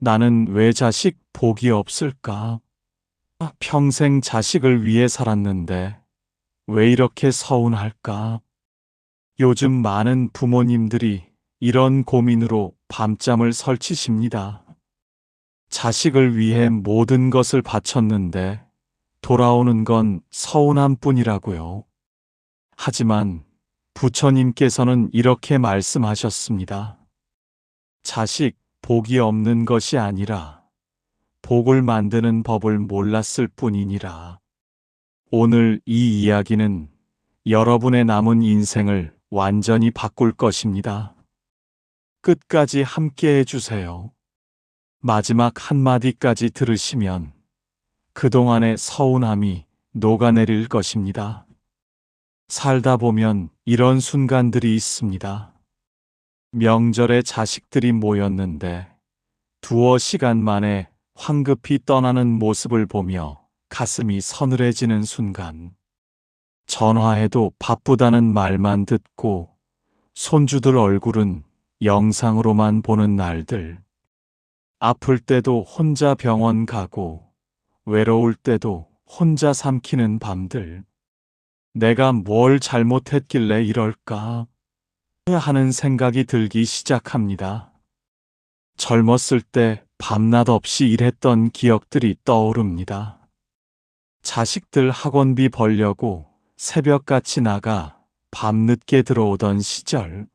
나는 왜 자식 복이 없을까? 평생 자식을 위해 살았는데 왜 이렇게 서운할까? 요즘 많은 부모님들이 이런 고민으로 밤잠을 설치십니다. 자식을 위해 모든 것을 바쳤는데 돌아오는 건 서운함 뿐이라고요. 하지만 부처님께서는 이렇게 말씀하셨습니다. 자식 복이 없는 것이 아니라 복을 만드는 법을 몰랐을 뿐이니라. 오늘 이 이야기는 여러분의 남은 인생을 완전히 바꿀 것입니다. 끝까지 함께 해주세요. 마지막 한마디까지 들으시면 그동안의 서운함이 녹아내릴 것입니다. 살다 보면 이런 순간들이 있습니다. 명절에 자식들이 모였는데 두어 시간 만에 황급히 떠나는 모습을 보며 가슴이 서늘해지는 순간, 전화해도 바쁘다는 말만 듣고 손주들 얼굴은 영상으로만 보는 날들, 아플 때도 혼자 병원 가고 외로울 때도 혼자 삼키는 밤들, 내가 뭘 잘못했길래 이럴까 하는 생각이 들기 시작합니다. 젊었을 때 밤낮 없이 일했던 기억들이 떠오릅니다. 자식들 학원비 벌려고 새벽같이 나가 밤늦게 들어오던 시절,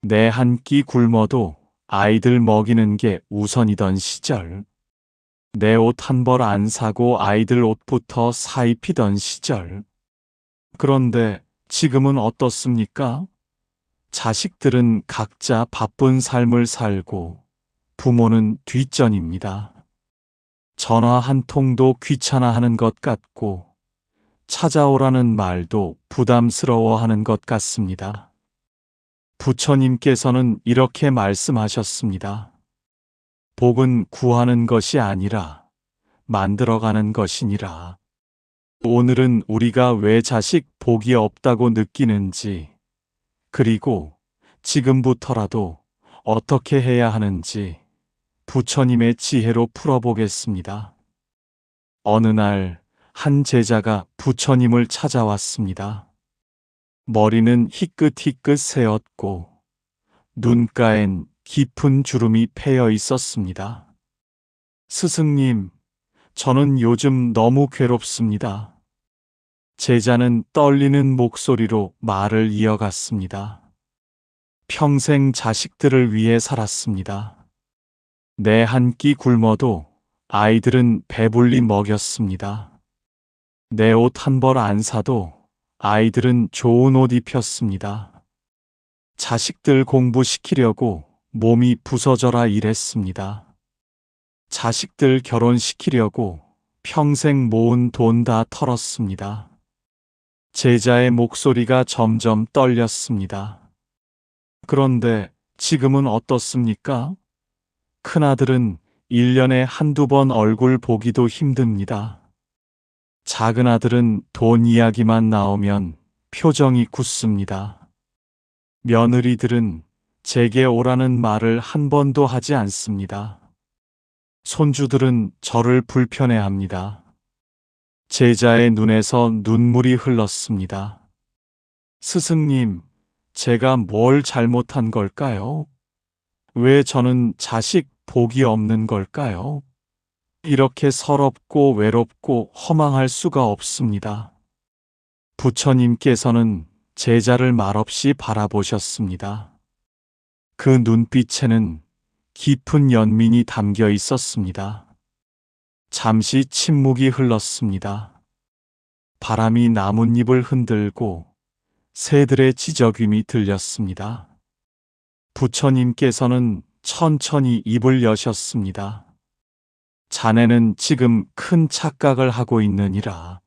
내 한 끼 굶어도 아이들 먹이는 게 우선이던 시절, 내 옷 한 벌 안 사고 아이들 옷부터 사입히던 시절. 그런데 지금은 어떻습니까? 자식들은 각자 바쁜 삶을 살고 부모는 뒷전입니다. 전화 한 통도 귀찮아하는 것 같고 찾아오라는 말도 부담스러워하는 것 같습니다. 부처님께서는 이렇게 말씀하셨습니다. 복은 구하는 것이 아니라 만들어가는 것이니라. 오늘은 우리가 왜 자식 복이 없다고 느끼는지, 그리고 지금부터라도 어떻게 해야 하는지 부처님의 지혜로 풀어보겠습니다. 어느 날 한 제자가 부처님을 찾아왔습니다. 머리는 희끗희끗 새었고 눈가엔 깊은 주름이 패여 있었습니다. 스승님, 저는 요즘 너무 괴롭습니다. 제자는 떨리는 목소리로 말을 이어갔습니다. 평생 자식들을 위해 살았습니다. 내 한 끼 굶어도 아이들은 배불리 먹였습니다. 내 옷 한 벌 안 사도 아이들은 좋은 옷 입혔습니다. 자식들 공부시키려고 몸이 부서져라 일했습니다. 자식들 결혼시키려고 평생 모은 돈 다 털었습니다. 제자의 목소리가 점점 떨렸습니다. 그런데 지금은 어떻습니까? 큰아들은 1년에 한두 번 얼굴 보기도 힘듭니다. 작은 아들은 돈 이야기만 나오면 표정이 굳습니다. 며느리들은 제게 오라는 말을 한 번도 하지 않습니다. 손주들은 저를 불편해합니다. 제자의 눈에서 눈물이 흘렀습니다. 스승님, 제가 뭘 잘못한 걸까요? 왜 저는 자식 복이 없는 걸까요? 이렇게 서럽고 외롭고 허망할 수가 없습니다. 부처님께서는 제자를 말없이 바라보셨습니다. 그 눈빛에는 깊은 연민이 담겨 있었습니다. 잠시 침묵이 흘렀습니다. 바람이 나뭇잎을 흔들고 새들의 지저귀미 들렸습니다. 부처님께서는 천천히 입을 여셨습니다. 자네는 지금 큰 착각을 하고 있느니라.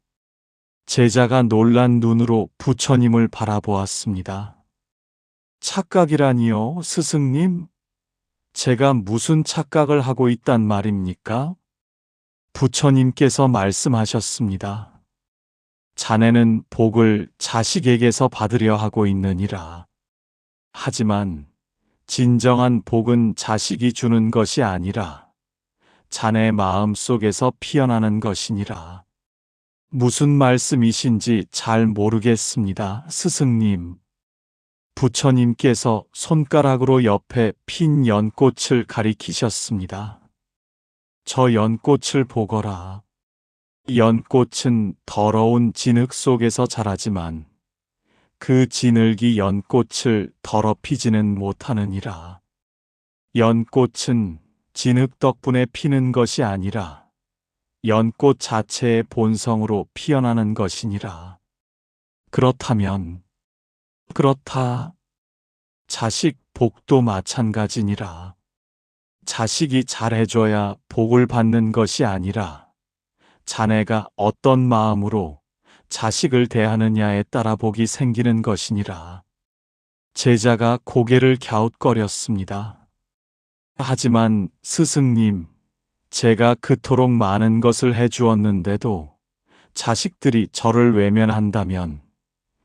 제자가 놀란 눈으로 부처님을 바라보았습니다. 착각이라니요, 스승님? 제가 무슨 착각을 하고 있단 말입니까? 부처님께서 말씀하셨습니다. 자네는 복을 자식에게서 받으려 하고 있느니라. 하지만 진정한 복은 자식이 주는 것이 아니라 자네 마음 속에서 피어나는 것이니라. 무슨 말씀이신지 잘 모르겠습니다, 스승님. 부처님께서 손가락으로 옆에 핀 연꽃을 가리키셨습니다. 저 연꽃을 보거라. 연꽃은 더러운 진흙 속에서 자라지만 그 진흙이 연꽃을 더럽히지는 못하느니라. 연꽃은 진흙 덕분에 피는 것이 아니라 연꽃 자체의 본성으로 피어나는 것이니라. 그렇다면, 그렇다. 자식 복도 마찬가지니라. 자식이 잘해줘야 복을 받는 것이 아니라 자네가 어떤 마음으로 자식을 대하느냐에 따라 복이 생기는 것이니라. 제자가 고개를 갸웃거렸습니다. 하지만 스승님, 제가 그토록 많은 것을 해주었는데도 자식들이 저를 외면한다면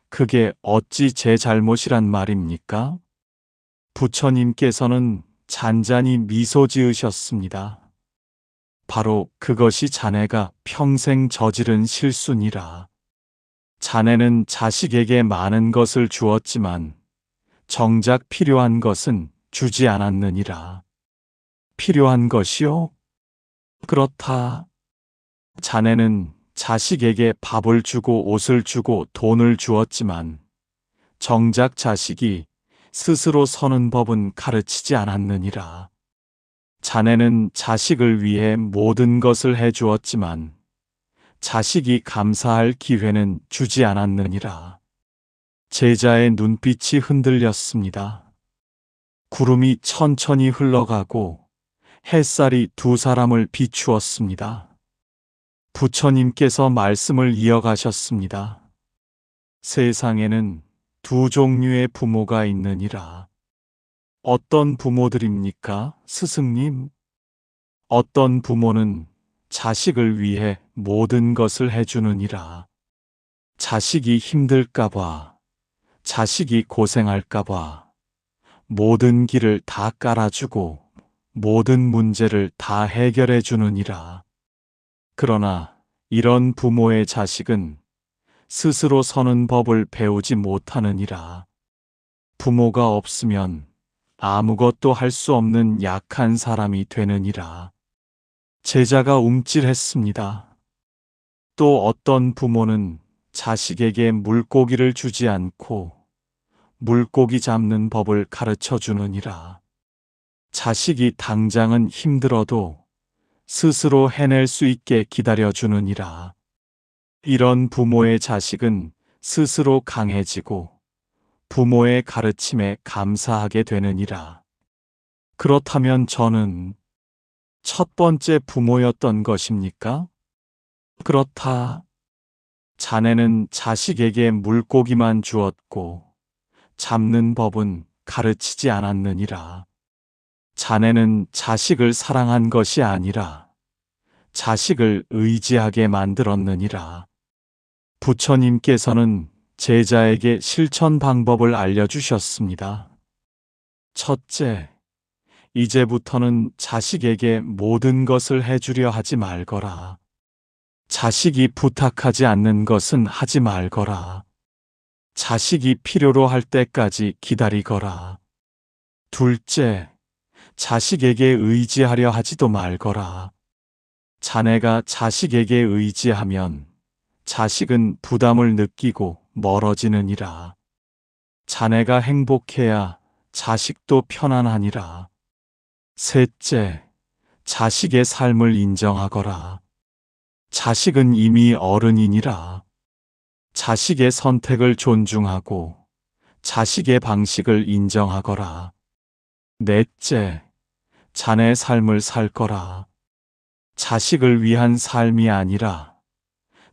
그게 어찌 제 잘못이란 말입니까? 부처님께서는 잔잔히 미소 지으셨습니다. 바로 그것이 자네가 평생 저지른 실수니라. 자네는 자식에게 많은 것을 주었지만 정작 필요한 것은 주지 않았느니라. 필요한 것이요? 그렇다. 자네는 자식에게 밥을 주고 옷을 주고 돈을 주었지만 정작 자식이 스스로 서는 법은 가르치지 않았느니라. 자네는 자식을 위해 모든 것을 해주었지만 자식이 감사할 기회는 주지 않았느니라. 제자의 눈빛이 흔들렸습니다. 구름이 천천히 흘러가고 햇살이 두 사람을 비추었습니다. 부처님께서 말씀을 이어가셨습니다. 세상에는 두 종류의 부모가 있느니라. 어떤 부모들입니까, 스승님? 어떤 부모는 자식을 위해 모든 것을 해주느니라. 자식이 힘들까봐, 자식이 고생할까봐 모든 길을 다 깔아주고 모든 문제를 다 해결해 주느니라. 그러나 이런 부모의 자식은 스스로 서는 법을 배우지 못하느니라. 부모가 없으면 아무것도 할 수 없는 약한 사람이 되느니라. 제자가 움찔했습니다. 또 어떤 부모는 자식에게 물고기를 주지 않고 물고기 잡는 법을 가르쳐 주느니라. 자식이 당장은 힘들어도 스스로 해낼 수 있게 기다려 주느니라. 이런 부모의 자식은 스스로 강해지고 부모의 가르침에 감사하게 되느니라. 그렇다면 저는 첫 번째 부모였던 것입니까? 그렇다. 자네는 자식에게 물고기만 주었고 잡는 법은 가르치지 않았느니라. 자네는 자식을 사랑한 것이 아니라 자식을 의지하게 만들었느니라. 부처님께서는 제자에게 실천 방법을 알려주셨습니다. 첫째, 이제부터는 자식에게 모든 것을 해주려 하지 말거라. 자식이 부탁하지 않는 것은 하지 말거라. 자식이 필요로 할 때까지 기다리거라. 둘째, 자식에게 의지하려 하지도 말거라. 자네가 자식에게 의지하면 자식은 부담을 느끼고 멀어지느니라. 자네가 행복해야 자식도 편안하니라. 셋째, 자식의 삶을 인정하거라. 자식은 이미 어른이니라. 자식의 선택을 존중하고 자식의 방식을 인정하거라. 넷째, 자네 삶을 살 거라. 자식을 위한 삶이 아니라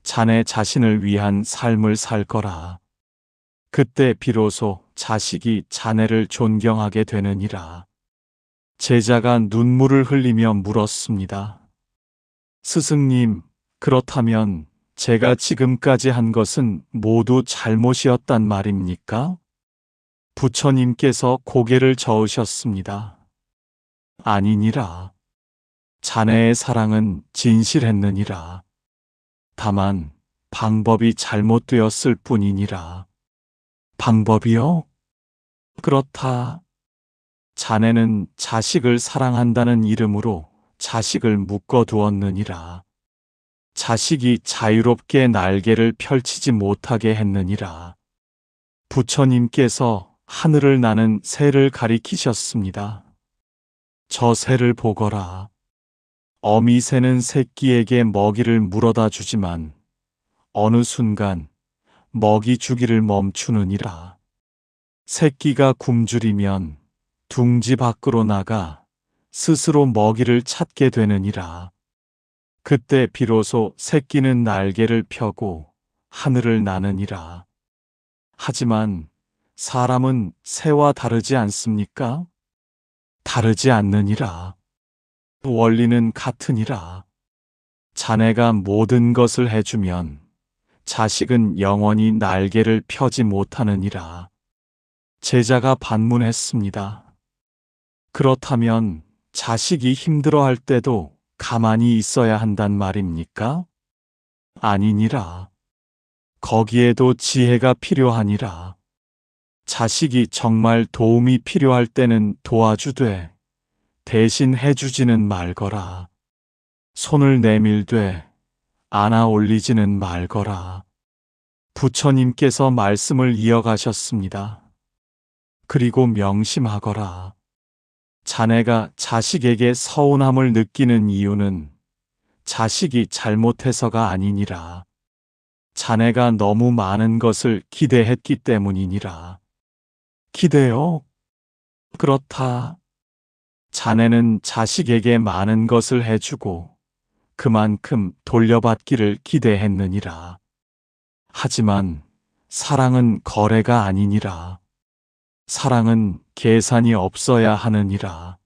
자네 자신을 위한 삶을 살 거라. 그때 비로소 자식이 자네를 존경하게 되느니라. 제자가 눈물을 흘리며 물었습니다. 스승님, 그렇다면 제가 지금까지 한 것은 모두 잘못이었단 말입니까? 부처님께서 고개를 저으셨습니다. 아니니라. 자네의 사랑은 진실했느니라. 다만 방법이 잘못되었을 뿐이니라. 방법이요? 그렇다. 자네는 자식을 사랑한다는 이름으로 자식을 묶어두었느니라. 자식이 자유롭게 날개를 펼치지 못하게 했느니라. 부처님께서 하늘을 나는 새를 가리키셨습니다. 저 새를 보거라. 어미 새는 새끼에게 먹이를 물어다 주지만 어느 순간 먹이 주기를 멈추느니라. 새끼가 굶주리면 둥지 밖으로 나가 스스로 먹이를 찾게 되느니라. 그때 비로소 새끼는 날개를 펴고 하늘을 나느니라. 하지만 사람은 새와 다르지 않습니까? 다르지 않느니라. 원리는 같으니라. 자네가 모든 것을 해주면 자식은 영원히 날개를 펴지 못하느니라. 제자가 반문했습니다. 그렇다면 자식이 힘들어할 때도 가만히 있어야 한단 말입니까? 아니니라. 거기에도 지혜가 필요하니라. 자식이 정말 도움이 필요할 때는 도와주되 대신 해주지는 말거라. 손을 내밀되 안아 올리지는 말거라. 부처님께서 말씀을 이어가셨습니다. 그리고 명심하거라. 자네가 자식에게 서운함을 느끼는 이유는 자식이 잘못해서가 아니니라. 자네가 너무 많은 것을 기대했기 때문이니라. 기대요? 그렇다. 자네는 자식에게 많은 것을 해주고 그만큼 돌려받기를 기대했느니라. 하지만 사랑은 거래가 아니니라. 사랑은 계산이 없어야 하느니라.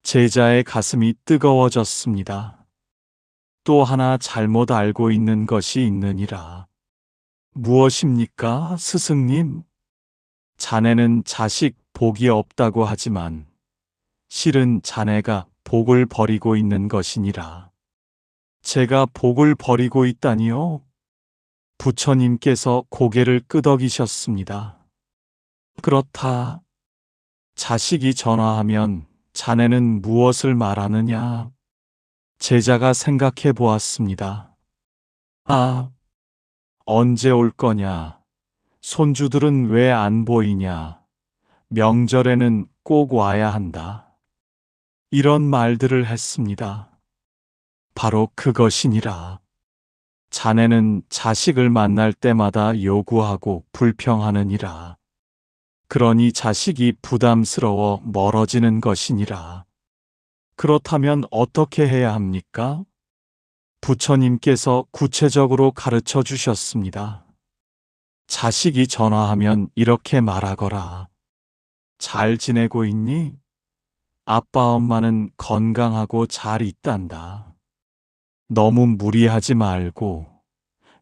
제자의 가슴이 뜨거워졌습니다. 또 하나 잘못 알고 있는 것이 있느니라. 무엇입니까, 스승님? 자네는 자식 복이 없다고 하지만 실은 자네가 복을 버리고 있는 것이니라. 제가 복을 버리고 있다니요? 부처님께서 고개를 끄덕이셨습니다. 그렇다. 자식이 전화하면 자네는 무엇을 말하느냐? 제자가 생각해 보았습니다. 아, 언제 올 거냐? 손주들은 왜 안 보이냐? 명절에는 꼭 와야 한다. 이런 말들을 했습니다. 바로 그것이니라. 자네는 자식을 만날 때마다 요구하고 불평하느니라. 그러니 자식이 부담스러워 멀어지는 것이니라. 그렇다면 어떻게 해야 합니까? 부처님께서 구체적으로 가르쳐 주셨습니다. 자식이 전화하면 이렇게 말하거라. 잘 지내고 있니? 아빠 엄마는 건강하고 잘 있단다. 너무 무리하지 말고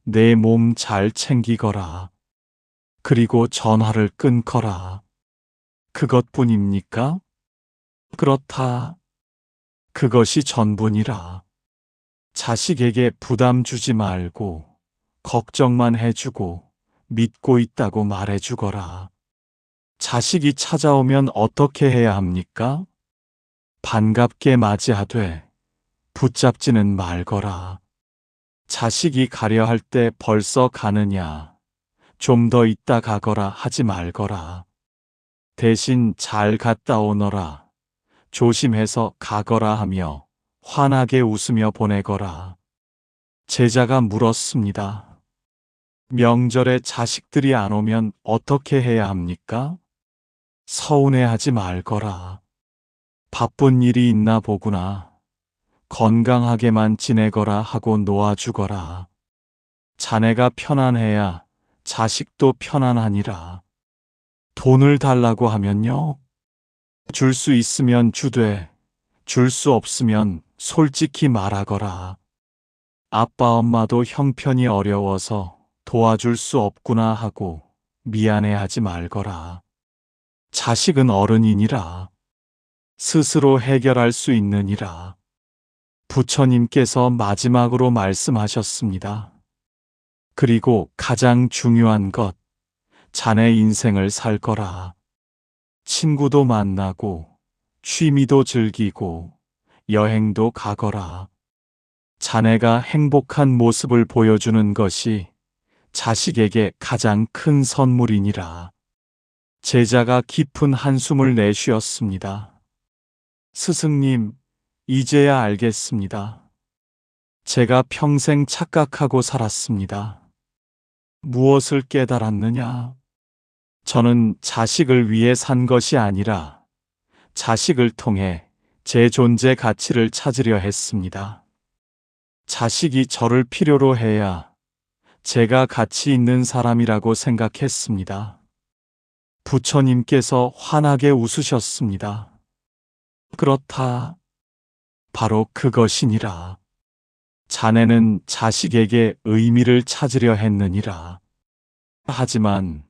내 몸 잘 챙기거라. 그리고 전화를 끊거라. 그것뿐입니까? 그렇다. 그것이 전부니라. 자식에게 부담 주지 말고 걱정만 해주고 믿고 있다고 말해주거라. 자식이 찾아오면 어떻게 해야 합니까? 반갑게 맞이하되 붙잡지는 말거라. 자식이 가려 할 때 벌써 가느냐, 좀 더 있다 가거라 하지 말거라. 대신 잘 갔다 오너라, 조심해서 가거라 하며 환하게 웃으며 보내거라. 제자가 물었습니다. 명절에 자식들이 안 오면 어떻게 해야 합니까? 서운해하지 말거라. 바쁜 일이 있나 보구나. 건강하게만 지내거라 하고 놓아주거라. 자네가 편안해야 자식도 편안하니라. 돈을 달라고 하면요? 줄 수 있으면 주되, 줄 수 없으면 솔직히 말하거라. 아빠 엄마도 형편이 어려워서 도와줄 수 없구나 하고 미안해하지 말거라. 자식은 어른이니라. 스스로 해결할 수 있느니라. 부처님께서 마지막으로 말씀하셨습니다. 그리고 가장 중요한 것, 자네 인생을 살 거라. 친구도 만나고, 취미도 즐기고, 여행도 가거라. 자네가 행복한 모습을 보여주는 것이 자식에게 가장 큰 선물이니라. 제자가 깊은 한숨을 내쉬었습니다. 스승님, 이제야 알겠습니다. 제가 평생 착각하고 살았습니다. 무엇을 깨달았느냐? 저는 자식을 위해 산 것이 아니라 자식을 통해 제 존재 가치를 찾으려 했습니다. 자식이 저를 필요로 해야 제가 가치 있는 사람이라고 생각했습니다. 부처님께서 환하게 웃으셨습니다. 그렇다. 바로 그것이니라. 자네는 자식에게 의미를 찾으려 했느니라. 하지만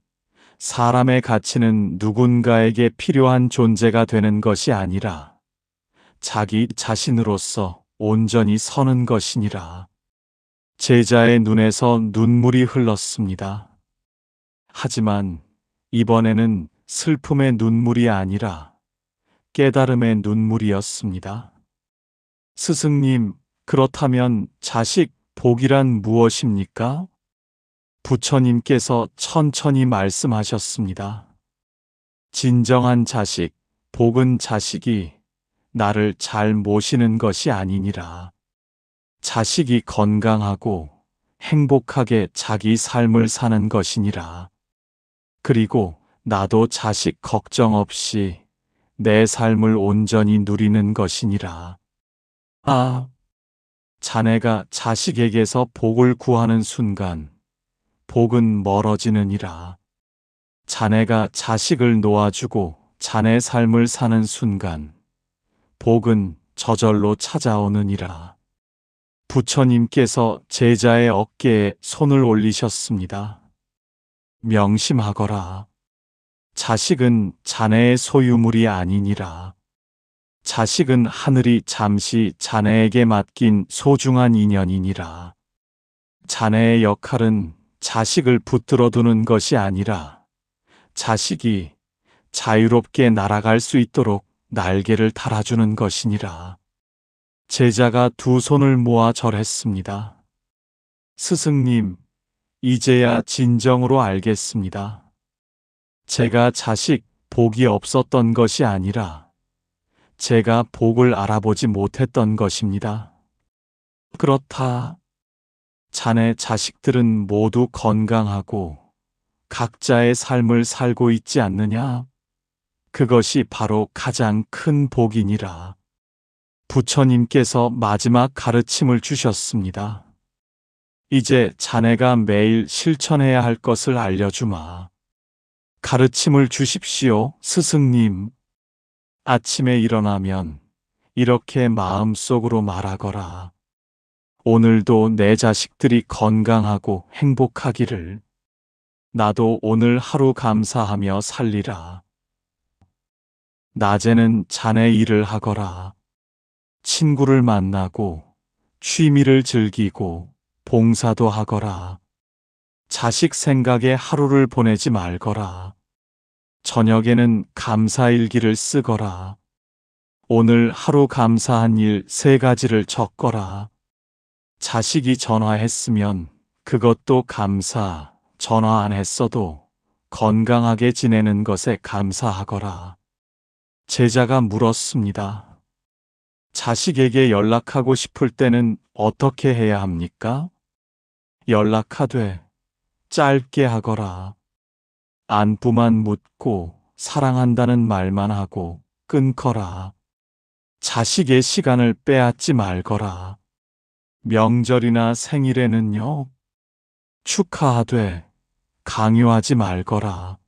사람의 가치는 누군가에게 필요한 존재가 되는 것이 아니라 자기 자신으로서 온전히 서는 것이니라. 제자의 눈에서 눈물이 흘렀습니다. 하지만 이번에는 슬픔의 눈물이 아니라 깨달음의 눈물이었습니다. 스승님, 그렇다면 자식 복이란 무엇입니까? 부처님께서 천천히 말씀하셨습니다. 진정한 자식, 복은 자식이 나를 잘 모시는 것이 아니니라. 자식이 건강하고 행복하게 자기 삶을 사는 것이니라. 그리고 나도 자식 걱정 없이 내 삶을 온전히 누리는 것이니라. 아, 자네가 자식에게서 복을 구하는 순간 복은 멀어지느니라. 자네가 자식을 놓아주고 자네 삶을 사는 순간 복은 저절로 찾아오느니라. 부처님께서 제자의 어깨에 손을 올리셨습니다. 명심하거라. 자식은 자네의 소유물이 아니니라. 자식은 하늘이 잠시 자네에게 맡긴 소중한 인연이니라. 자네의 역할은 자식을 붙들어 두는 것이 아니라 자식이 자유롭게 날아갈 수 있도록 날개를 달아주는 것이니라. 제자가 두 손을 모아 절했습니다. 스승님, 이제야 진정으로 알겠습니다. 제가 자식 복이 없었던 것이 아니라 제가 복을 알아보지 못했던 것입니다. 그렇다. 자네 자식들은 모두 건강하고 각자의 삶을 살고 있지 않느냐? 그것이 바로 가장 큰 복이니라. 부처님께서 마지막 가르침을 주셨습니다. 이제 자네가 매일 실천해야 할 것을 알려주마. 가르침을 주십시오, 스승님. 아침에 일어나면 이렇게 마음속으로 말하거라. 오늘도 내 자식들이 건강하고 행복하기를. 나도 오늘 하루 감사하며 살리라. 낮에는 자네 일을 하거라. 친구를 만나고 취미를 즐기고 봉사도 하거라. 자식 생각에 하루를 보내지 말거라. 저녁에는 감사일기를 쓰거라. 오늘 하루 감사한 일 3가지를 적거라. 자식이 전화했으면 그것도 감사, 전화 안 했어도 건강하게 지내는 것에 감사하거라. 제자가 물었습니다. 자식에게 연락하고 싶을 때는 어떻게 해야 합니까? 연락하되 짧게 하거라. 안부만 묻고 사랑한다는 말만 하고 끊거라. 자식의 시간을 빼앗지 말거라. 명절이나 생일에는요, 축하하되 강요하지 말거라.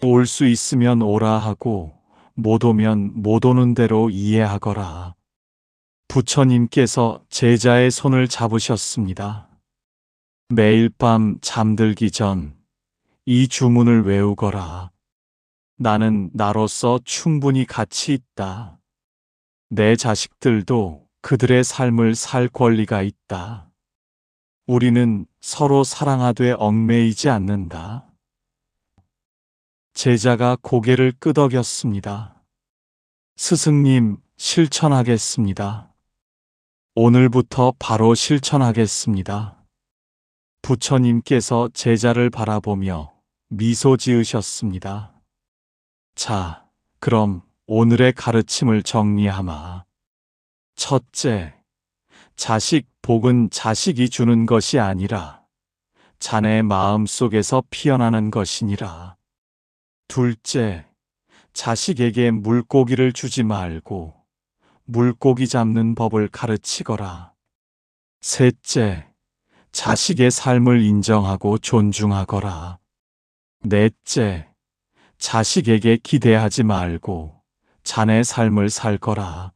올 수 있으면 오라 하고 못 오면 못 오는 대로 이해하거라. 부처님께서 제자의 손을 잡으셨습니다. 매일 밤 잠들기 전 이 주문을 외우거라. 나는 나로서 충분히 가치 있다. 내 자식들도 그들의 삶을 살 권리가 있다. 우리는 서로 사랑하되 얽매이지 않는다. 제자가 고개를 끄덕였습니다. 스승님, 실천하겠습니다. 오늘부터 바로 실천하겠습니다. 부처님께서 제자를 바라보며 미소 지으셨습니다. 자, 그럼 오늘의 가르침을 정리하마. 첫째, 자식 복은 자식이 주는 것이 아니라 자네 마음 속에서 피어나는 것이니라. 둘째, 자식에게 물고기를 주지 말고 물고기 잡는 법을 가르치거라. 셋째, 자식의 삶을 인정하고 존중하거라. 넷째, 자식에게 기대하지 말고 자네 삶을 살거라.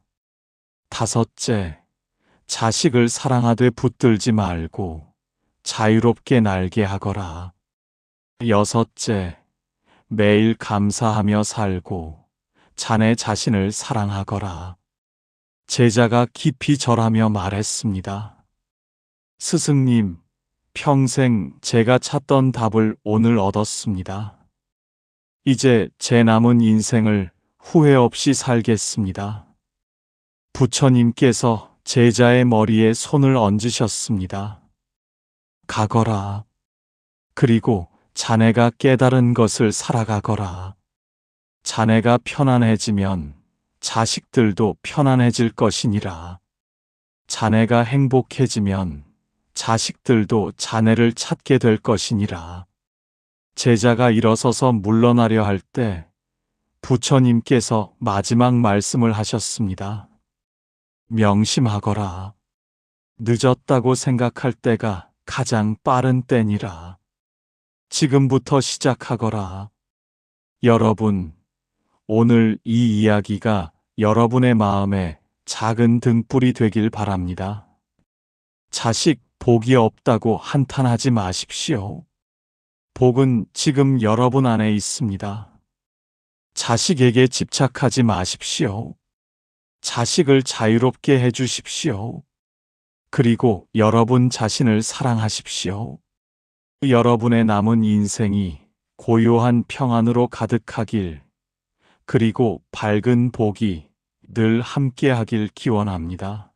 다섯째, 자식을 사랑하되 붙들지 말고 자유롭게 날게 하거라. 여섯째, 매일 감사하며 살고 자네 자신을 사랑하거라. 제자가 깊이 절하며 말했습니다. 스승님, 평생 제가 찾던 답을 오늘 얻었습니다. 이제 제 남은 인생을 후회 없이 살겠습니다. 부처님께서 제자의 머리에 손을 얹으셨습니다. 가거라. 그리고 자네가 깨달은 것을 살아가거라. 자네가 편안해지면 자식들도 편안해질 것이니라. 자네가 행복해지면 자식들도 자네를 찾게 될 것이니라. 제자가 일어서서 물러나려 할 때 부처님께서 마지막 말씀을 하셨습니다. 명심하거라. 늦었다고 생각할 때가 가장 빠른 때니라. 지금부터 시작하거라. 여러분, 오늘 이 이야기가 여러분의 마음에 작은 등불이 되길 바랍니다. 자식 복이 없다고 한탄하지 마십시오. 복은 지금 여러분 안에 있습니다. 자식에게 집착하지 마십시오. 자식을 자유롭게 해주십시오. 그리고 여러분 자신을 사랑하십시오. 여러분의 남은 인생이 고요한 평안으로 가득하길, 그리고 밝은 복이 늘 함께하길 기원합니다.